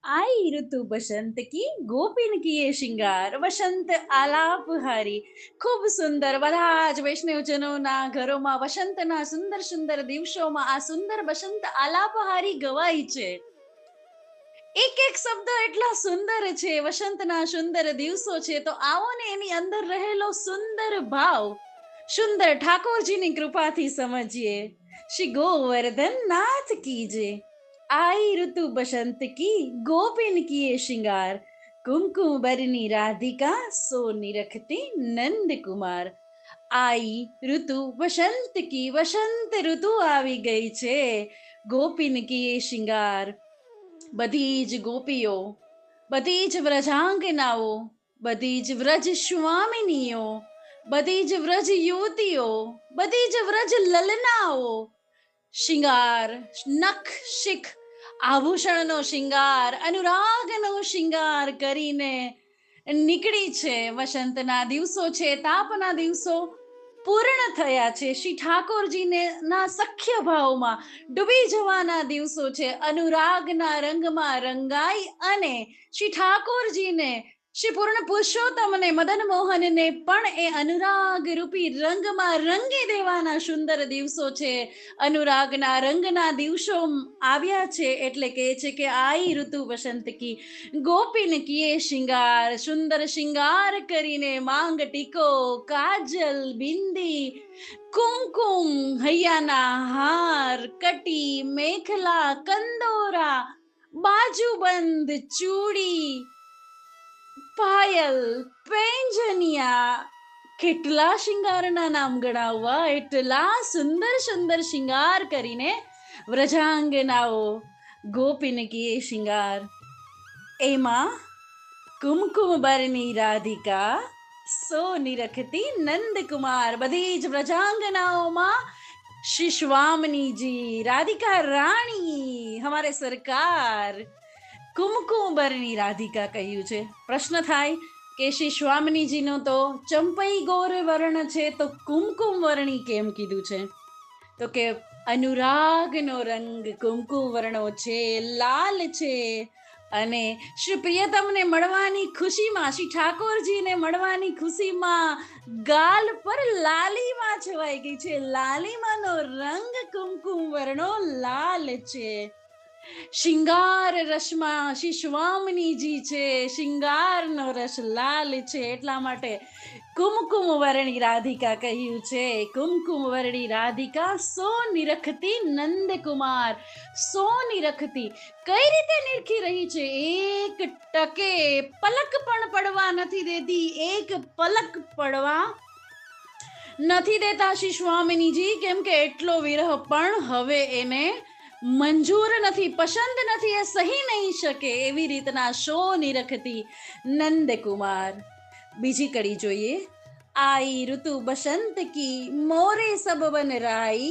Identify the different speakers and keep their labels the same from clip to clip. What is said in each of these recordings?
Speaker 1: आई ऋतु बसंत की गोपिन किए श्रृंगार વસંત આલાપ હારી ખૂબ સુંદર બધા જ વૈષ્ણવજનોના ઘરોમાં વસંતના સુંદર સુંદર દિવસોમાં આ સુંદર વસંત આલાપ હારી ગવાય છે. એક એક શબ્દ એટલા સુંદર છે, વસંતના સુંદર દિવસો છે, તો આવો ને એની અંદર રહેલો સુંદર ભાવ સુંદર ઠાકોરજીની કૃપાથી સમજીએ. શ્રી ગોવર્ધન નાથ કી જય. आई ऋतु बसंत की गोपिन किए श्रृंगार कुमकुम बरनी राधिका सोनी रखती नंद कुमार. आई ऋतु वसंत की वसंत ऋतु આવી ગઈ છે. ગોપિન કિએ શ્રૃંગાર, બધી જ ગોપીઓ, બધી જ વ્રજાંગનાઓ, બધી જ વ્રજ સ્વામિનીઓ, બધી જ વ્રજ યુવતીઓ, બધી જ વ્રજ લલનાઓ શિંગાર, નખ શિખ આભૂષણનો શિંગાર, અનુરાગનો શિંગાર કરીને નીકળી છે. વસંતના દિવસો છે, તાપના દિવસો પૂર્ણ થયા છે. શ્રી ઠાકોરજીને ના સખ્ય ભાવમાં ડૂબી જવાના દિવસો છે. અનુરાગના રંગમાં રંગાઈ અને શ્રી ઠાકોરજીને, શ્રી પૂર્ણ પુરુષોત્તમને, મદન મોહનને પણ એ અનુરાગ રૂપી રંગમાં રંગી દેવાના સુંદર દિવસો છે. અનુરાગના રંગના દિવસો આવ્યા છે એટલે કહે છે કે આઈ ઋતુ વસંત કી ગોપીન કિએ શ્રૃંગાર. સુંદર શ્રૃંગાર કરીને માંગ ટીકો, કાજલ, બિંદી, કુમકુમ, હૈયાના હાર, કટી, મેખલા, કંદોરા, બાજુબંધ, ચૂડી, પાયલ, પેંજનિયા, કેટલા શિંગારના નામ ગણાવવા, એટલા સુંદર સુંદર શિંગાર કરીને વ્રજાંગનાઓ ગોપીન કિએ શિંગાર. એમાં કુમકુમ બરની રાધિકા સોની રખતી નંદકુમાર. બધી જ વ્રજાંગનાઓમાં શ્રી સ્વામિનીજી, રાધિકા રાણી, હમારે સરકાર, કુમકુમ બરની રાધિકા કહ્યું છે. પ્રશ્ન થાય કે શ્રી સ્વામિનીજીનો તો ચંપઈ ગોર વર્ણ છે, તો કુમકુમ વર્ણી કેમ કીધું છે? તો કે અનુરાગનો રંગ કુમકુમ વર્ણો છે, લાલ છે. અને શ્રી પ્રિયતમને મળવાની ખુશીમાં, શ્રી ઠાકોરજીને મળવાની ખુશીમાં ગાલ પર લાલીમા છવાઈ ગઈ છે. લાલીમાનો રંગ કુમકુમ વર્ણો લાલ છે. શિંગાર રસમાં શ્રી સ્વામિનીજી છે, શિંગારનો રસ લાલ છે, એટલા માટે કુમકુમ વર્ણી રાધિકા કહ્યું છે. કુમકુમ વર્ણી રાધિકા સો નિરખતી નંદકુમાર. સો નિરખતી કઈ રીતે નિરખી રહી છે? એક ટકે પલક પણ પડવા નથી દેતી, એક પલક પડવા નથી દેતા શ્રી સ્વામિનીજી, કેમ કે એટલો વિરહ પણ હવે એને મંજૂર નથી, પસંદ નથી, એ સહી નહીં શકે. એવી રીતના શો નિરખતી નંદકુમાર. બીજી કડી જોઈએ. आई ऋतु बसंत की मोरे सब बन राई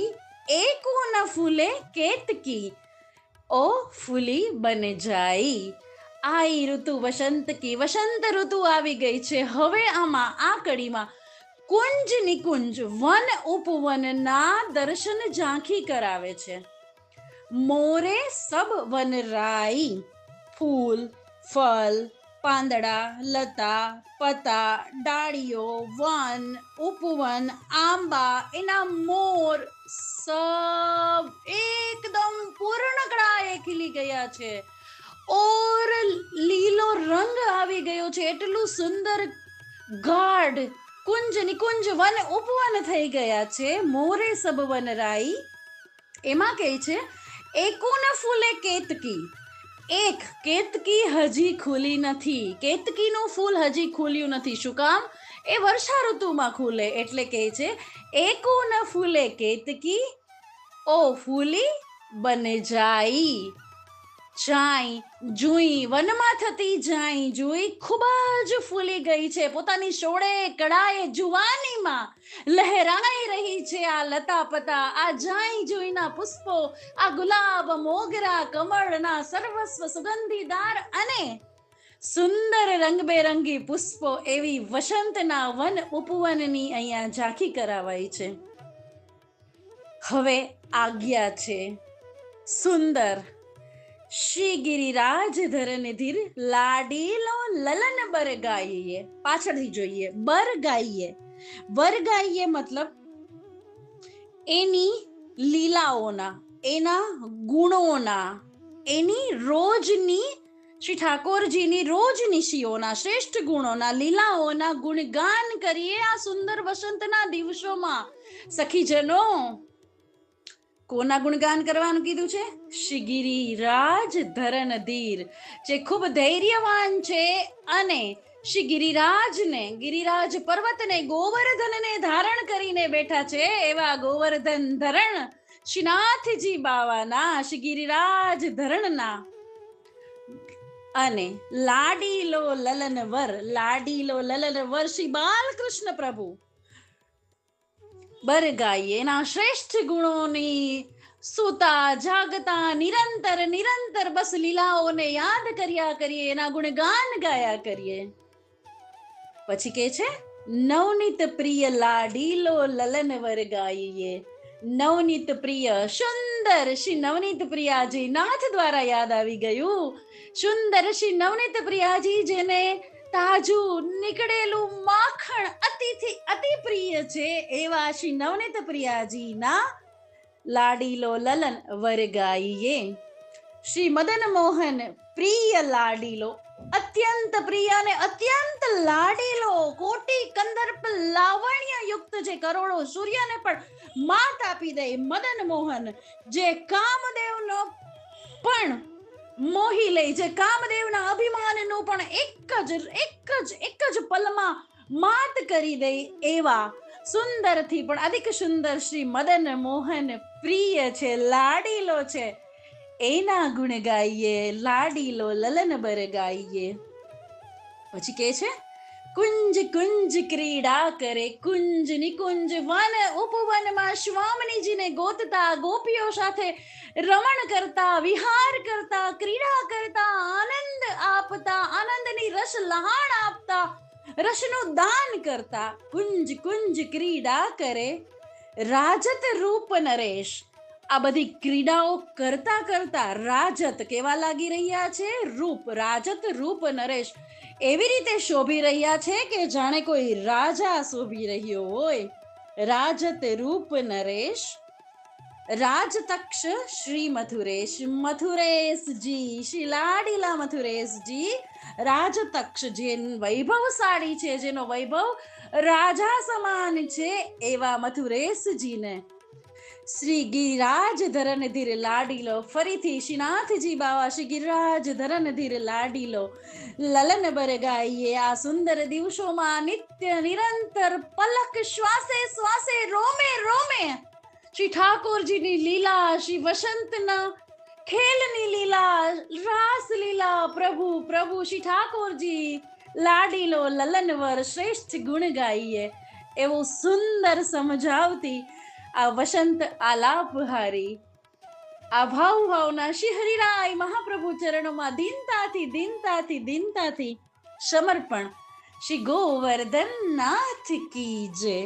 Speaker 1: एको न फूले केतकी ओ फूली बन जाई. आई ऋतु वसंत की, વસંત ઋતુ આવી ગઈ છે. હવે આમાં આ કડીમાં કુંજ નિકુંજ, વન ઉપવનના દર્શન ઝાંખી કરાવે છે. મોરે સબ વન રાઈ, ફૂલ, ફલ, પાંદડા, લતા, પતા, ડાળીઓ, વન, ઉપવન, આંબા, એના મોર સબ એકદમ પૂર્ણકળાએ ખીલી ગયા છે. ઓર લીલો રંગ આવી ગયો છે. એટલું સુંદર ગાઢ કુંજ નિકુંજ વન ઉપવન થઈ ગયા છે. મોરે સબ વન રાઈ, એમાં કહે છે એકોન ફૂલે કેતકી. એક કેતકી હજી ખુલી નથી. કેતકીનું ફૂલ હજી ખુલ્યું નથી. શું કામ? એ વર્ષા ઋતુમાં ખુલે, એટલે કહે છે એકો ન ફૂલે કેતકી ઓ ફૂલી બને જાઈ. જાઈ, જુઈ, વનમાં થતી જાઈ જુઈ ખૂબ જ ફૂલી ગઈ છે. પોતાની શોળે કળાએ જુવાનીમાં લહેરાઈ રહી છે આ લતા પતા, આ જાઈ જુઈના પુષ્પો, આ ગુલાબ, મોગરા, કમળના સર્વસ્વ સુગંધીદાર અને સુંદર રંગબેરંગી પુષ્પો, એવી વસંતના વન ઉપવનની અહીંયા ઝાંખી કરાવાઈ છે. હવે આજ્ઞા છે સુંદર શ્રી ગિરિરાજ ધરન ધીર લાડીલો લલન બર ગાઈએ. પાછળથી જોઈએ, બર ગાઈએ. બર ગાઈએ મતલબ એની લીલાઓના, એના ગુણોના, એની રોજની, શ્રી ઠાકોરજીની રોજનિશીઓના, શ્રેષ્ઠ ગુણોના, લીલાઓના ગુણગાન કરીએ આ સુંદર વસંતના દિવસોમાં. સખીજનો, કોના ગુણગાન કરવાનું કીધું છે? શ્રી ગિરિરાજ ધરન ધીર, જે ખૂબ ધૈર્યવાન છે અને શ્રી ગિરિરાજને, ગિરિરાજ પર્વતને, ગોવર્ધનને ધારણ કરીને બેઠા છે એવા ગોવર્ધન ધરણ શ્રીનાથજી બાવાના, શ્રી ગિરિરાજ ધરણના અને લાડીલો લલનવર, લાડીલો લલનવર શ્રી બાલકૃષ્ણ પ્રભુ બર ગાઈએ, એના શ્રેષ્ઠ ગુણોની સુતા જાગતા નિરંતર નિરંતર બસ લીલાઓને યાદ કર્યા કરીએ, એના ગુણગાન ગાયા કરીએ. પછી કે છે, નવનીત પ્રિય લાડીલો લલનવર ગાઈએ. નવનીત પ્રિય, સુંદર શ્રી નવનીત પ્રિયાજી, નાથ દ્વારા યાદ આવી ગયું. સુંદર શ્રી નવનીત પ્રિયાજી, જેને તાજું નીકળેલું માખણ અતિથી અતિ પ્રિય છે એવા શ્રી નવનીત પ્રિયાજીના લાડીલો લલન વરગાઈએ. શ્રી મદન મોહન પ્રિય લાડીલો, અત્યંત પ્રિય અને અત્યંત લાડીલો, કોટી કંદર્પ લાવણ્ય યુક્ત, જે કરોડો સૂર્યને પણ માત આપી દે મદન મોહન, જે કામદેવનો પણ મોહી લે, જે કામદેવના અભિમાનનું પણ એક જ પલમાં માત કરી દે એવા સુંદરથી પણ અધિક સુંદર શ્રી મદન મોહન પ્રિય છે, લાડીલો છે, એના ગુણ ગાઈએ, લાડીલો લલન બર ગાઈએ. પછી કે છે, કુંજ કુંજ ક્રીડા કરે, કુંજ નિકુંજ વન ઉપવનમાં શ્વામનીજીને ગોતતા, ગોપીઓ સાથે રમણ કરતા, વિહાર કરતા, ક્રીડા કરતા, આનંદ આપતા, આનંદની રસ લહાણ આપતા, રસનું દાન કરતા, કુંજ કુંજ ક્રીડા કરે રાજત રૂપ નરેશ. આ બધી ક્રીડાઓ કરતા કરતા રાજત કેવા લાગી રહ્યા છે? રૂપ, રાજત રૂપ નરેશ, એવી રીતે શોભી રહ્યા છે કે જાણે કોઈ રાજા શોભી રહ્યો હોય. રાજત રૂપ નરેશ, રાજતક્ષ શ્રી મથુરેશ, મથુરેશજી, શ્રી લાડીલા મથુરેશજી રાજતક્ષ, જે વૈભવશાળી છે, જેનો વૈભવ રાજા સમાન છે એવા મથુરેશજીને શ્રી ગિરિરાજ ધરન ધીર લાડીલો. ફરીથી શ્રીનાથજી બાવા શ્રી ગિરિરાજ ધરન ધીર લાડીલો લલન બર ગાઈએ. આ સુંદર દિવસોમાં નિત્ય નિરંતર પલક શ્વાસે શ્વાસે રોમે રોમે શ્રી ઠાકોરજીની લીલા, શ્રી વસંતના ખેલની લીલા, રાસ લીલા, પ્રભુ પ્રભુ શ્રી ઠાકોરજી લાડીલો લલનવર શ્રેષ્ઠ ગુણ ગાઈએ એવું સુંદર સમજાવતી આ વસંત આલાપહારી આ ભાવના શ્રી હરિરાય મહાપ્રભુ ચરણોમાં દીનતાથી દીનતાથી દીનતાથી સમર્પણ. શ્રી ગોવર્ધન નાથ કી જય.